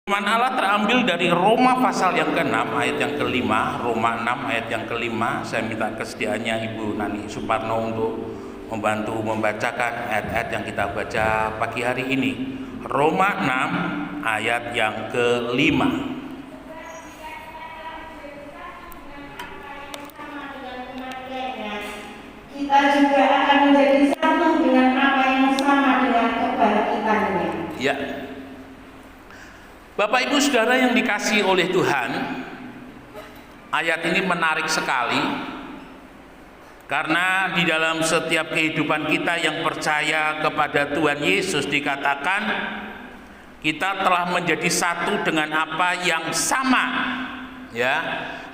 Firman Allah terambil dari Roma pasal yang ke-6 ayat yang ke-5. Roma 6 ayat yang ke-5. Saya minta kesediaannya Ibu Nani Suparno untuk membantu membacakan ayat-ayat yang kita baca pagi hari ini. Roma 6 ayat yang ke-5. Kita juga akan menjadi satu dengan apa yang sama dengan kebangkitannya. Ya. Bapak Ibu Saudara yang dikasihi oleh Tuhan, ayat ini menarik sekali karena di dalam setiap kehidupan kita yang percaya kepada Tuhan Yesus dikatakan kita telah menjadi satu dengan apa yang sama, ya,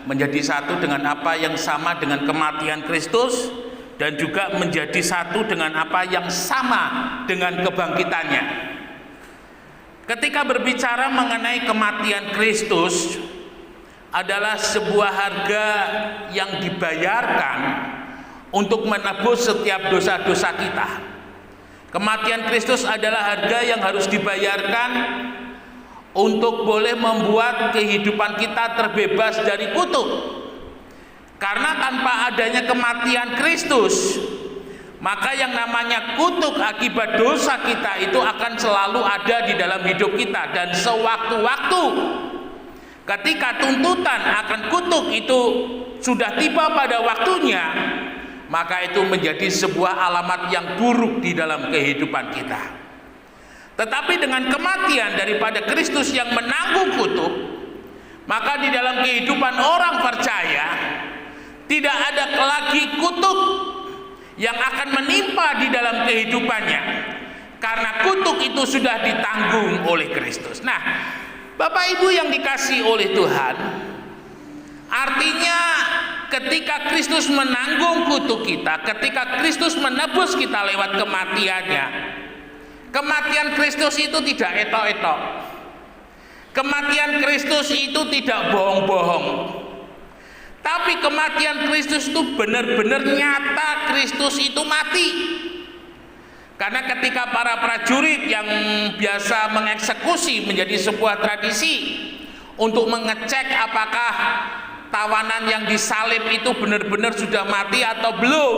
menjadi satu dengan apa yang sama dengan kematian Kristus dan juga menjadi satu dengan apa yang sama dengan kebangkitannya. Ketika berbicara mengenai kematian Kristus adalah sebuah harga yang dibayarkan untuk menebus setiap dosa-dosa kita. Kematian Kristus adalah harga yang harus dibayarkan untuk boleh membuat kehidupan kita terbebas dari kutuk. Karena tanpa adanya kematian Kristus, maka yang namanya kutuk akibat dosa kita itu akan selalu ada di dalam hidup kita. Dan sewaktu-waktu ketika tuntutan akan kutuk itu sudah tiba pada waktunya, maka itu menjadi sebuah alamat yang buruk di dalam kehidupan kita. Tetapi dengan kematian daripada Kristus yang menanggung kutuk, maka di dalam kehidupan orang percaya tidak ada lagi kutuk yang akan menimpa di dalam kehidupannya, karena kutuk itu sudah ditanggung oleh Kristus. Nah, Bapak Ibu yang dikasihi oleh Tuhan, artinya ketika Kristus menanggung kutuk kita, ketika Kristus menebus kita lewat kematiannya, kematian Kristus itu tidak etok-etok, kematian Kristus itu tidak bohong-bohong. Tapi kematian Kristus itu benar-benar nyata. Kristus itu mati. Karena ketika para prajurit yang biasa mengeksekusi menjadi sebuah tradisi untuk mengecek apakah tawanan yang disalib itu benar-benar sudah mati atau belum,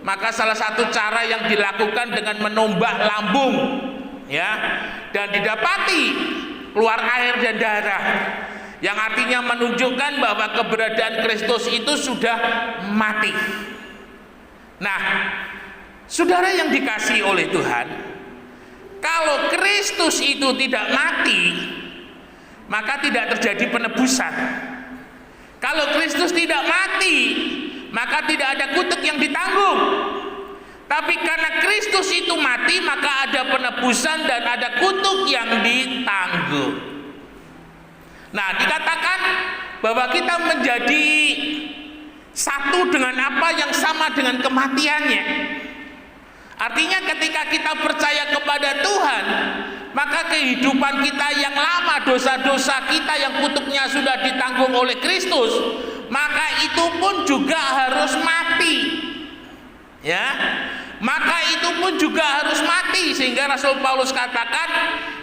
maka salah satu cara yang dilakukan dengan menombak lambung, ya, dan didapati keluar air dan darah, yang artinya menunjukkan bahwa keberadaan Kristus itu sudah mati. Nah, saudara yang dikasihi oleh Tuhan, kalau Kristus itu tidak mati, maka tidak terjadi penebusan. Kalau Kristus tidak mati, maka tidak ada kutuk yang ditanggung. Tapi karena Kristus itu mati, maka ada penebusan dan ada kutuk yang ditanggung. Nah, dikatakan bahwa kita menjadi satu dengan apa yang sama dengan kematiannya. Artinya ketika kita percaya kepada Tuhan, maka kehidupan kita yang lama, dosa-dosa kita yang kutuknya sudah ditanggung oleh Kristus, maka itu pun juga harus mati. Ya, maka itu pun juga harus mati. Sehingga Rasul Paulus katakan,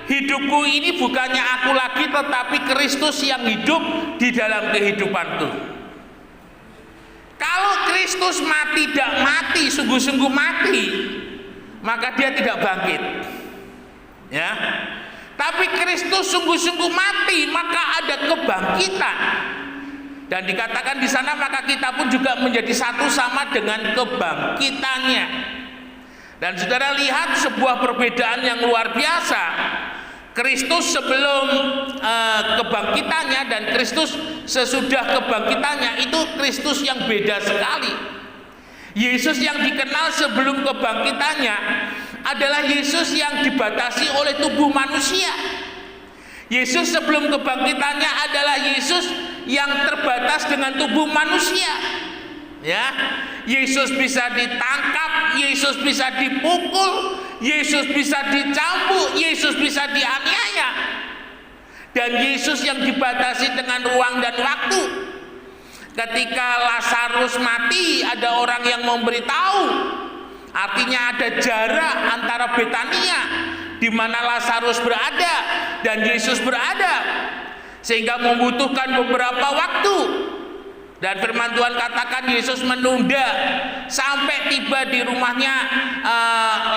hidupku ini bukannya aku lagi, tetapi Kristus yang hidup di dalam kehidupanku. Kalau Kristus mati, tidak mati, sungguh-sungguh mati, maka dia tidak bangkit. Ya, tapi Kristus sungguh-sungguh mati, maka ada kebangkitan. Dan dikatakan di sana, maka kita pun juga menjadi satu sama dengan kebangkitannya. Dan saudara lihat sebuah perbedaan yang luar biasa. Kristus sebelum kebangkitannya dan Kristus sesudah kebangkitannya, itu Kristus yang beda sekali. Yesus yang dikenal sebelum kebangkitannya adalah Yesus yang dibatasi oleh tubuh manusia. Yesus sebelum kebangkitannya adalah Yesus yang terbatas dengan tubuh manusia. Ya, Yesus bisa ditangkap, Yesus bisa dipukul, Yesus bisa dicambuk, Yesus bisa dianiaya. Dan Yesus yang dibatasi dengan ruang dan waktu. Ketika Lazarus mati, ada orang yang memberitahu. Artinya ada jarak antara Betania di mana Lazarus berada dan Yesus berada, sehingga membutuhkan beberapa waktu. Dan firman Tuhan katakan Yesus menunda sampai tiba di rumahnya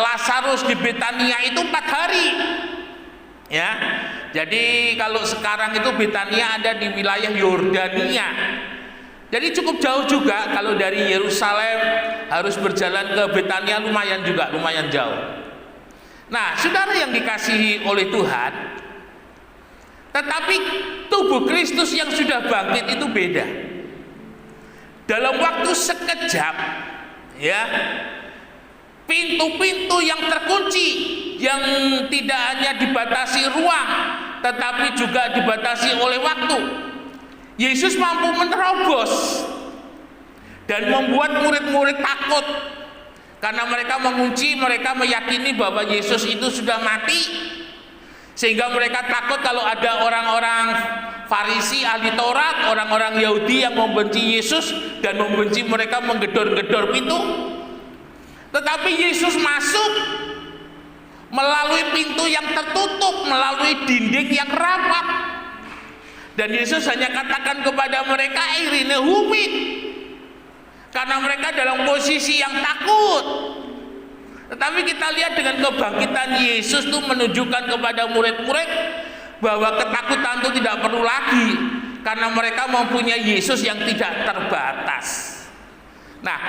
Lazarus di Betania itu 4 hari. Ya, jadi kalau sekarang itu Betania ada di wilayah Yordania. Jadi cukup jauh juga, kalau dari Yerusalem harus berjalan ke Betania lumayan jauh. Nah, saudara yang dikasihi oleh Tuhan, tetapi tubuh Kristus yang sudah bangkit itu beda. Dalam waktu sekejap, ya, pintu-pintu yang terkunci, yang tidak hanya dibatasi ruang, tetapi juga dibatasi oleh waktu, Yesus mampu menerobos dan membuat murid-murid takut karena mereka mengunci, mereka meyakini bahwa Yesus itu sudah mati, sehingga mereka takut kalau ada orang-orang Farisi, ahli Taurat, orang-orang Yahudi yang membenci Yesus dan membenci mereka menggedor-gedor pintu. Tetapi Yesus masuk melalui pintu yang tertutup, melalui dinding yang rapat. Dan Yesus hanya katakan kepada mereka, "Irine humit," karena mereka dalam posisi yang takut. Tetapi kita lihat dengan kebangkitan Yesus itu menunjukkan kepada murid-murid bahwa ketakutan itu tidak perlu lagi, karena mereka mempunyai Yesus yang tidak terbatas. Nah,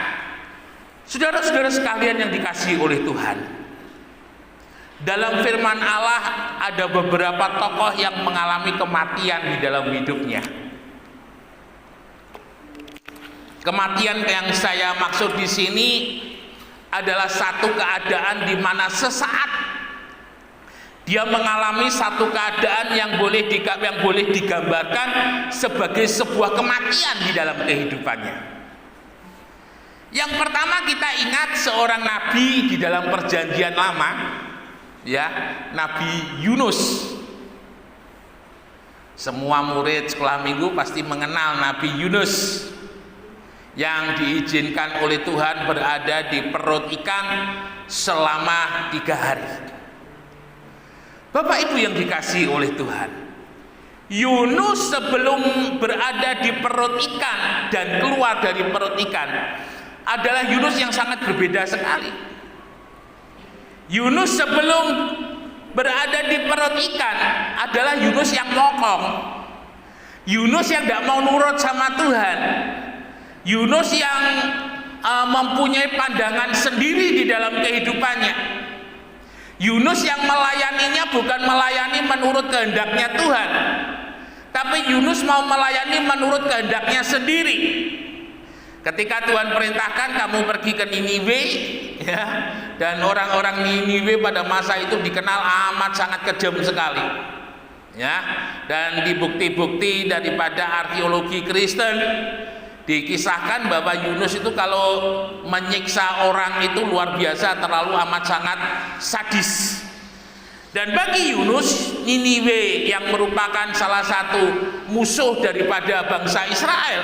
saudara-saudara sekalian yang dikasihi oleh Tuhan, dalam firman Allah ada beberapa tokoh yang mengalami kematian di dalam hidupnya. Kematian yang saya maksud di sini adalah satu keadaan di mana sesaat dia mengalami satu keadaan yang boleh digambarkan sebagai sebuah kematian di dalam kehidupannya. Yang pertama, kita ingat seorang nabi di dalam Perjanjian Lama, ya, Nabi Yunus. Semua murid sekolah minggu pasti mengenal Nabi Yunus yang diizinkan oleh Tuhan berada di perut ikan selama 3 hari. Bapak Ibu yang dikasihi oleh Tuhan, Yunus sebelum berada di perut ikan dan keluar dari perut ikan adalah Yunus yang sangat berbeda sekali. Yunus sebelum berada di perut ikan adalah Yunus yang mokong, Yunus yang tidak mau nurut sama Tuhan, Yunus yang mempunyai pandangan sendiri di dalam kehidupannya. Yunus yang melayaninya bukan melayani menurut kehendaknya Tuhan, tapi Yunus mau melayani menurut kehendaknya sendiri. Ketika Tuhan perintahkan kamu pergi ke Niniwe, ya, dan orang-orang Niniwe pada masa itu dikenal amat sangat kejam sekali, ya, dan di bukti-bukti daripada arkeologi Kristen dikisahkan bahwa Yunus itu kalau menyiksa orang itu luar biasa, terlalu amat sangat sadis. Dan bagi Yunus, Niniwe yang merupakan salah satu musuh daripada bangsa Israel,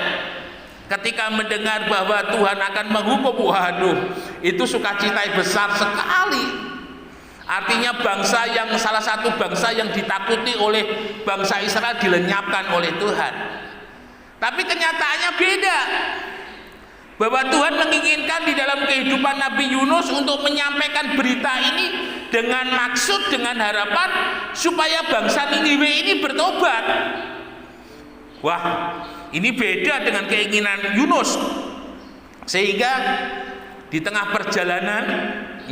ketika mendengar bahwa Tuhan akan menghukum, waduh, itu sukacita besar sekali. Artinya bangsa yang salah satu bangsa yang ditakuti oleh bangsa Israel dilenyapkan oleh Tuhan. Tapi kenyataannya beda, bahwa Tuhan menginginkan di dalam kehidupan Nabi Yunus untuk menyampaikan berita ini dengan maksud, dengan harapan supaya bangsa Niniwe ini bertobat. Wah, ini beda dengan keinginan Yunus, sehingga di tengah perjalanan,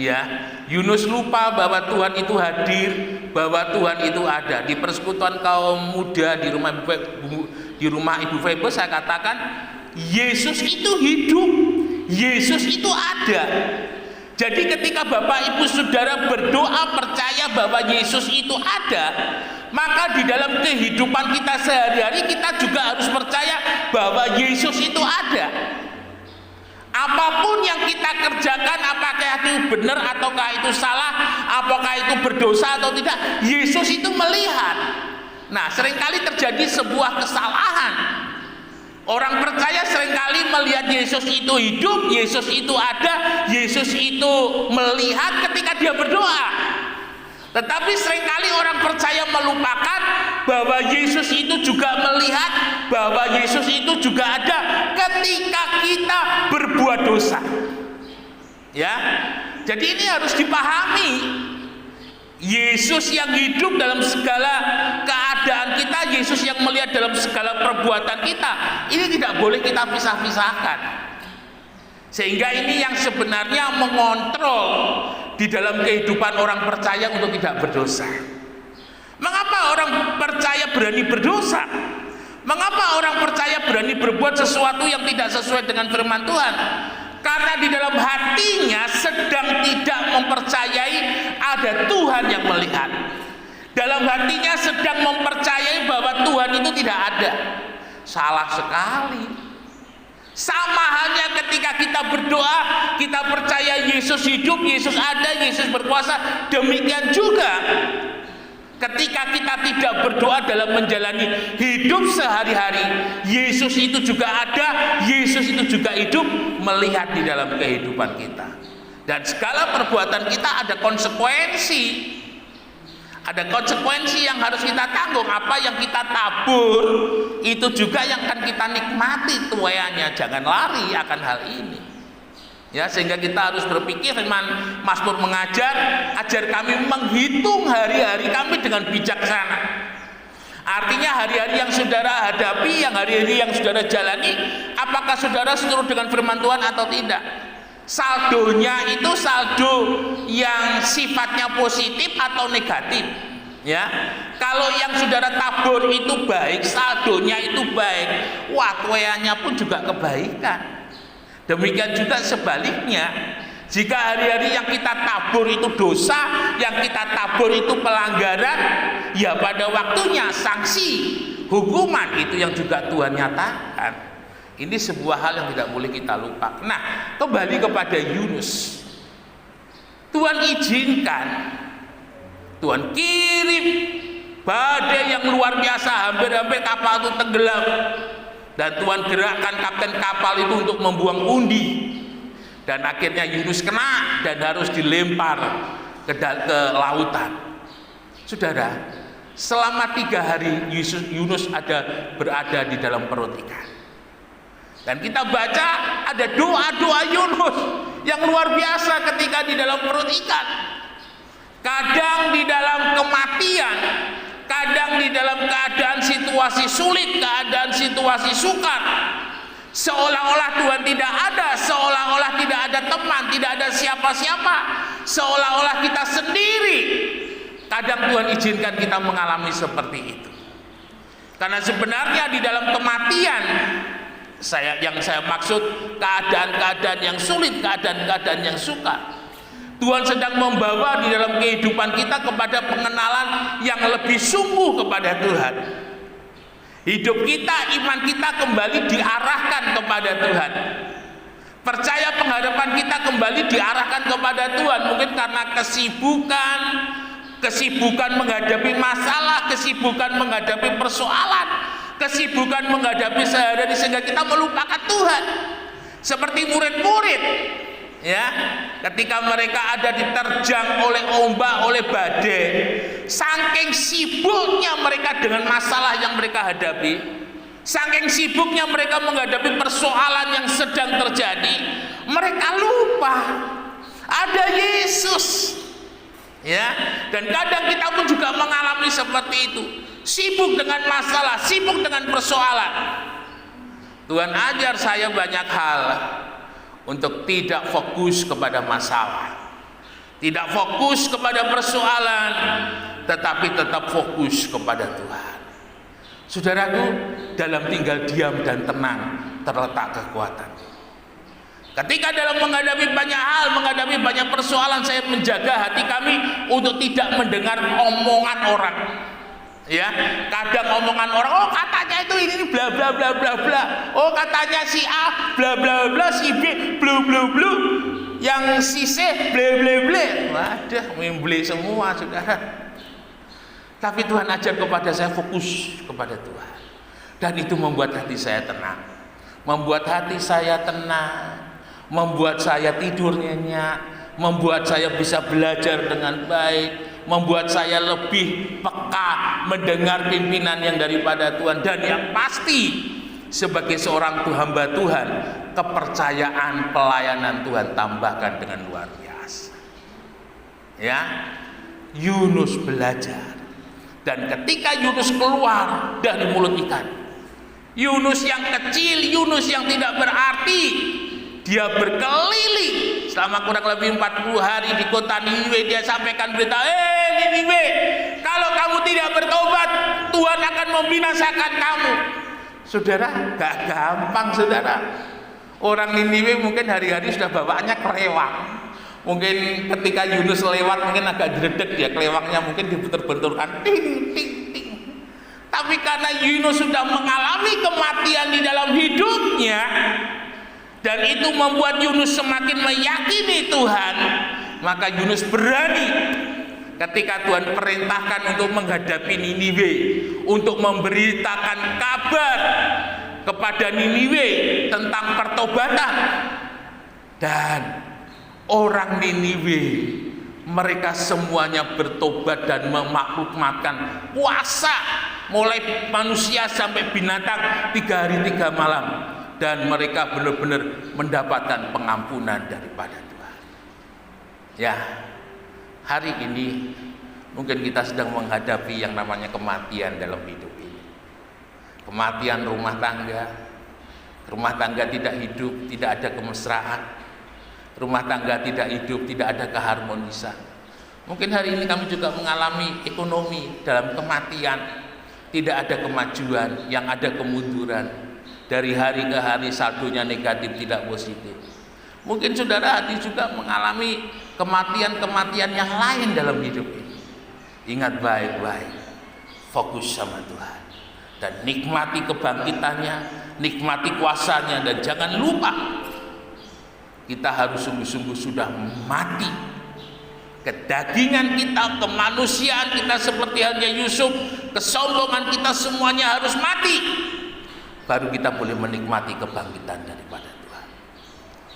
ya, Yunus lupa bahwa Tuhan itu hadir, bahwa Tuhan itu ada. Di persekutuan kaum muda di rumah Ibu Febe saya katakan Yesus itu hidup, Yesus itu ada. Jadi ketika Bapak Ibu Saudara berdoa percaya bahwa Yesus itu ada, maka di dalam kehidupan kita sehari-hari kita juga harus percaya bahwa Yesus itu ada. Apapun yang kita kerjakan, apakah itu benar ataukah itu salah, apakah itu berdosa atau tidak, Yesus itu melihat. Nah, seringkali terjadi sebuah kesalahan. Orang percaya seringkali melihat Yesus itu hidup, Yesus itu ada, Yesus itu melihat ketika dia berdoa. Tetapi seringkali orang percaya melupakan bahwa Yesus itu juga melihat, bahwa Yesus itu juga ada ketika kita berbuat dosa. Ya, jadi ini harus dipahami. Yesus yang hidup dalam segala keadaan kita, Yesus yang melihat dalam segala perbuatan kita, ini tidak boleh kita pisah-pisahkan. Sehingga ini yang sebenarnya mengontrol di dalam kehidupan orang percaya untuk tidak berdosa. Mengapa orang percaya berani berdosa? Mengapa orang percaya berani berbuat sesuatu yang tidak sesuai dengan firman Tuhan? Karena di dalam hatinya sedang tidak mempercayai ada Tuhan yang melihat. Dalam hatinya sedang mempercayai bahwa Tuhan itu tidak ada. Salah sekali. Sama halnya ketika kita berdoa, kita percaya Yesus hidup, Yesus ada, Yesus berkuasa. Demikian juga ketika kita tidak berdoa dalam menjalani hidup sehari-hari, Yesus itu juga ada, Yesus itu juga hidup, melihat di dalam kehidupan kita. Dan segala perbuatan kita ada konsekuensi. Ada konsekuensi yang harus kita tanggung. Apa yang kita tabur itu juga yang akan kita nikmati tuaiannya. Jangan lari akan hal ini. Ya, sehingga kita harus berpikir, firman Mazmur mengajar, ajar kami menghitung hari-hari kami dengan bijaksana. Artinya hari-hari yang saudara hadapi, yang hari-hari yang saudara jalani, apakah saudara seturut dengan firman Tuhan atau tidak? Saldonya itu saldo yang sifatnya positif atau negatif, ya. Kalau yang saudara tabur itu baik, saldonya itu baik, wah tuaiannya pun juga kebaikan. Demikian juga sebaliknya, jika hari-hari yang kita tabur itu dosa, yang kita tabur itu pelanggaran, ya pada waktunya sanksi, hukuman itu yang juga Tuhan nyatakan. Ini sebuah hal yang tidak boleh kita lupa. Nah, kembali kepada Yunus. Tuhan izinkan, Tuhan kirim badai yang luar biasa, hampir-hampir kapal itu tenggelam. Dan Tuhan gerakkan kapten kapal itu untuk membuang undi. Dan akhirnya Yunus kena dan harus dilempar ke lautan. Saudara, selama 3 hari Yunus berada di dalam perut ikan. Dan kita baca ada doa-doa Yunus yang luar biasa ketika di dalam perut ikan. Kadang di dalam kematian, kadang di dalam keadaan situasi sulit, keadaan situasi sukar, seolah-olah Tuhan tidak ada, seolah-olah tidak ada teman, tidak ada siapa-siapa, seolah-olah kita sendiri. Kadang Tuhan izinkan kita mengalami seperti itu. Karena sebenarnya di dalam kematian, yang saya maksud keadaan-keadaan yang sulit, keadaan-keadaan yang sukar, Tuhan sedang membawa di dalam kehidupan kita kepada pengenalan yang lebih sungguh kepada Tuhan. Hidup kita, iman kita kembali diarahkan kepada Tuhan. Percaya pengharapan kita kembali diarahkan kepada Tuhan. Mungkin karena kesibukan menghadapi masalah, kesibukan menghadapi persoalan, kesibukan menghadapi sehari-hari, sehingga kita melupakan Tuhan. Seperti murid-murid, ya, ketika mereka ada diterjang oleh ombak, oleh badai, saking sibuknya mereka dengan masalah yang mereka hadapi, saking sibuknya mereka menghadapi persoalan yang sedang terjadi, mereka lupa ada Yesus, ya. Dan kadang kita pun juga mengalami seperti itu, sibuk dengan masalah, sibuk dengan persoalan. Tuhan ajar saya banyak hal untuk tidak fokus kepada masalah, tidak fokus kepada persoalan, tetapi tetap fokus kepada Tuhan. Saudaraku, dalam tinggal diam dan tenang terletak kekuatan. Ketika dalam menghadapi banyak hal, menghadapi banyak persoalan, saya menjaga hati kami untuk tidak mendengar omongan orang. Ya, kadang omongan orang, oh katanya itu ini bla bla bla bla bla, oh katanya si A bla bla bla, si B blu blu blu, yang si C ble ble ble. Waduh, memble semua, saudara. Tapi Tuhan ajar kepada saya fokus kepada Tuhan, dan itu membuat hati saya tenang, membuat hati saya tenang, membuat saya tidur nyenyak, membuat saya bisa belajar dengan baik, membuat saya lebih peka mendengar pimpinan yang daripada Tuhan. Dan yang pasti sebagai seorang hamba Tuhan, kepercayaan pelayanan Tuhan tambahkan dengan luar biasa. Ya, Yunus belajar. Dan ketika Yunus keluar dari mulut ikan, Yunus yang kecil, Yunus yang tidak berarti, dia berkeliling selama kurang lebih 40 hari di kota Niniwe. Dia sampaikan berita, Niniwe, kalau kamu tidak bertobat, Tuhan akan membinasakan kamu. Saudara, gak gampang saudara. Orang Niniwe mungkin hari-hari sudah bawaannya kelewang. Mungkin ketika Yunus lewat mungkin agak diredek dia, kelewangnya mungkin dibentur-benturkan, ting ting ting. Tapi karena Yunus sudah mengalami kematian di dalam hidupnya, dan itu membuat Yunus semakin meyakini Tuhan, maka Yunus berani ketika Tuhan perintahkan untuk menghadapi Niniwe, untuk memberitakan kabar kepada Niniwe tentang pertobatan. Dan orang Niniwe, mereka semuanya bertobat dan memakmurkan puasa, mulai manusia sampai binatang 3 hari 3 malam, dan mereka benar-benar mendapatkan pengampunan daripada Tuhan. Ya, hari ini mungkin kita sedang menghadapi yang namanya kematian dalam hidup ini. Kematian rumah tangga tidak hidup, tidak ada kemesraan. Rumah tangga tidak hidup, tidak ada keharmonisan. Mungkin hari ini kami juga mengalami ekonomi dalam kematian, tidak ada kemajuan, yang ada kemunduran. Dari hari ke hari saldonya negatif, tidak positif. Mungkin saudara hati juga mengalami kematian-kematian yang lain dalam hidup ini. Ingat baik-baik, fokus sama Tuhan, dan nikmati kebangkitannya, nikmati kuasanya, dan jangan lupa kita harus sungguh-sungguh sudah mati. Kedagingan kita, kemanusiaan kita seperti halnya Yusuf, kesombongan kita semuanya harus mati. Baru kita boleh menikmati kebangkitan daripada Tuhan.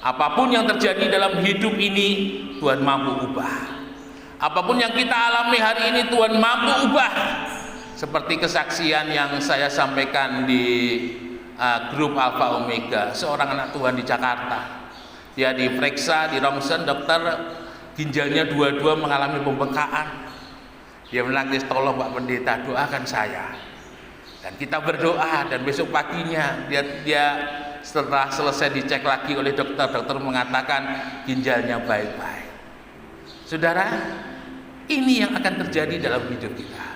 Apapun yang terjadi dalam hidup ini, Tuhan mampu ubah. Apapun yang kita alami hari ini, Tuhan mampu ubah. Seperti kesaksian yang saya sampaikan di grup Alpha Omega, seorang anak Tuhan di Jakarta. Dia diperiksa di rongsen, dokter ginjalnya dua-dua mengalami pembengkakan. Dia menangis, tolong Pak Pendeta doakan saya. Dan kita berdoa, dan besok paginya dia setelah selesai dicek lagi oleh dokter mengatakan ginjalnya baik-baik. Saudara, ini yang akan terjadi dalam hidup kita.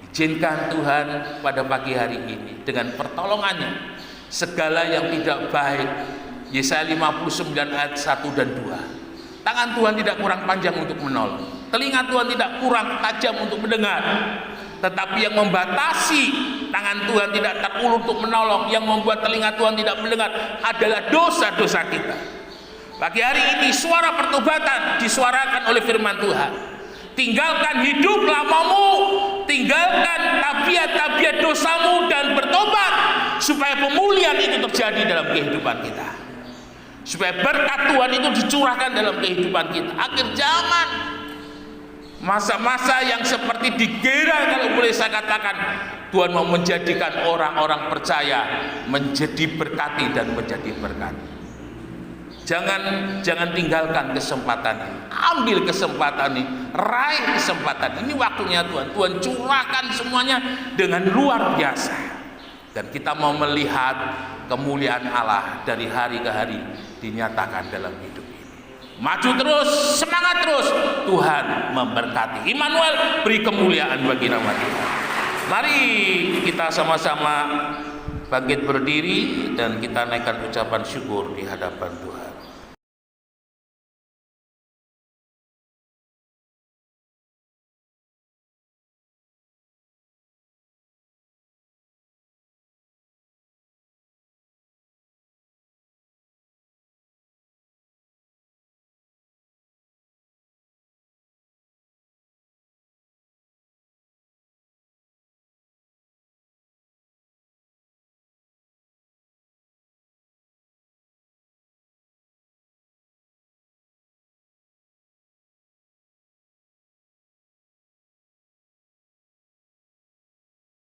Izinkan Tuhan pada pagi hari ini dengan pertolongannya, segala yang tidak baik, Yesaya 59 ayat 1 dan 2. Tangan Tuhan tidak kurang panjang untuk menolong, telinga Tuhan tidak kurang tajam untuk mendengar. Tetapi yang membatasi tangan Tuhan tidak terulur untuk menolong, yang membuat telinga Tuhan tidak mendengar adalah dosa-dosa kita. Pagi hari ini suara pertobatan disuarakan oleh firman Tuhan. Tinggalkan hidup lamamu, tinggalkan tabiat-tabiat dosamu, dan bertobat supaya pemulihan itu terjadi dalam kehidupan kita, supaya berkat Tuhan itu dicurahkan dalam kehidupan kita. Akhir zaman, masa-masa yang seperti digera, kalau boleh saya katakan, Tuhan mau menjadikan orang-orang percaya menjadi berkati dan menjadi berkat. Jangan tinggalkan kesempatan ini. Ambil kesempatan ini, raih kesempatan ini. Waktunya Tuhan curahkan semuanya dengan luar biasa. Dan kita mau melihat kemuliaan Allah dari hari ke hari dinyatakan dalam hidup ini. Maju terus, semangat terus. Tuhan memberkati. Immanuel, beri kemuliaan bagi nama Tuhan. Mari kita sama-sama bangkit berdiri dan kita naikkan ucapan syukur di hadapan Tuhan.